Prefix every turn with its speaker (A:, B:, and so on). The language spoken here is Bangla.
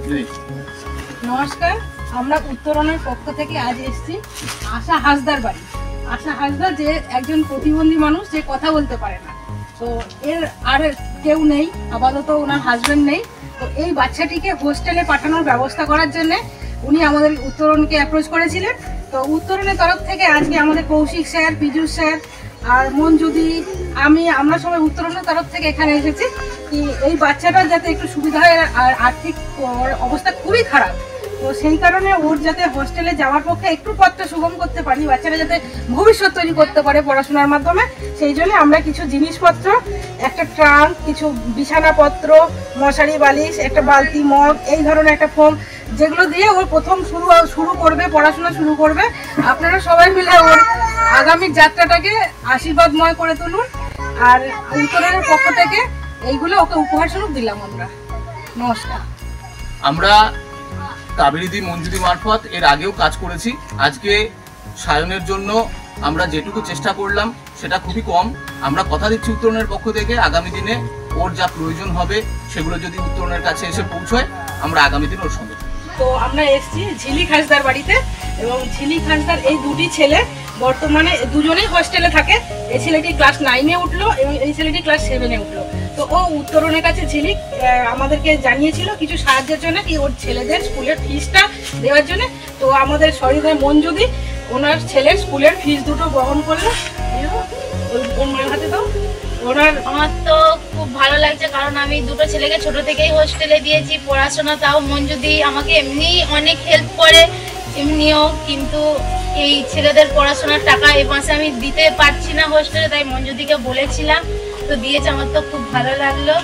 A: নমস্কার, আমরা উত্তরণের পক্ষ থেকে আজ এসেছি আশা হাসদার বাড়ি। আশা হাসদার যে একজন প্রতিবন্ধী মানুষ, যে কথা বলতে পারে না। তো এর আর কেউ নেই, আপাতত ওনার হাজবেন্ড নেই। তো এই বাচ্চাটিকে হোস্টেলে পাঠানোর ব্যবস্থা করার জন্য উনি আমাদের উত্তরণকে অ্যাপ্রোচ করেছিলেন। তো উত্তরণের তরফ থেকে আজকে আমাদের কৌশিক স্যার, পীযুষ স্যার আর মঞ্জুদি, আমরা সবাই উত্তরণের তরফ থেকে এখানে এসেছি কি এই বাচ্চাটার যাতে একটু সুবিধা হয়। আর আর্থিক অবস্থা খুবই খারাপ, তো সেই কারণে ওর যাতে হোস্টেলে যাওয়ার পক্ষে একটু পথটা সুগম করতে পারি, বাচ্চারা যাতে ভবিষ্যৎ তৈরি করতে পারে পড়াশোনার মাধ্যমে, সেই জন্য আমরা কিছু জিনিসপত্র, একটা ট্রাঙ্ক, কিছু বিছানাপত্র, মশারি বালিশ, একটা বালতি, মগ, এই ধরনের একটা ফোম, যেগুলো দিয়ে ওর প্রথম শুরু করবে, পড়াশোনা শুরু করবে। আপনারা সবাই মিলে ওর আগামী যাত্রাটাকে আশীর্বাদময় করে তুলুন। আর উত্তরণের পক্ষ থেকে এইগুলো ওকে উপহার স্বরূপ দিলাম আমরা। নমস্কার।
B: আমরা কাবেরীদি, মঞ্জুদি মারফত এর আগেও কাজ করেছি। আজকে সায়নের জন্য আমরা যেটুকু চেষ্টা করলাম সেটা খুবই কম। আমরা কথা দিচ্ছি উত্তরণের পক্ষ থেকে আগামী দিনে ওর যা প্রয়োজন হবে সেগুলো যদি উত্তরণের কাছে এসে পৌঁছয়, আমরা আগামী দিন ওর সঙ্গে।
A: তো আমরা এসেছি ঝিলিক হাসদার বাড়িতে, এবং ঝিলিক হাসদার এই দুটি ছেলে বর্তমানে দুজনেই হোস্টেলে থাকে। এই ছেলেটি ক্লাস 9-এ উঠলো এবং এই ছেলেটি ক্লাস 7-এ উঠলো। তো ও উত্তরণের কাছে ঝিলিক আমাদেরকে জানিয়েছিল কিছু সাহায্যের জন্য, কি ওর ছেলেদের স্কুলের ফিসটা দেওয়ার জন্য। তো আমাদের সরিদার মঞ্জুদি ওনার ছেলের স্কুলের ফিস দুটো বহন করলো। ওর মায়ের হাতে দাও।
C: আমার তো খুব ভালো লাগছে, কারণ আমি দুটো ছেলেকে ছোট থেকেই হোস্টেলে দিয়েছি পড়াশোনা। তাও মঞ্জুদি আমাকে এমনি অনেক হেল্প করে এমনিও, কিন্তু এই ছেলেদের পড়াশোনার টাকা এই মাসে আমি দিতে পারছি না হোস্টেলে, তাই মঞ্জুদিকে বলেছিলাম, তো দিয়েছে। আমার তো খুব ভালো লাগলো।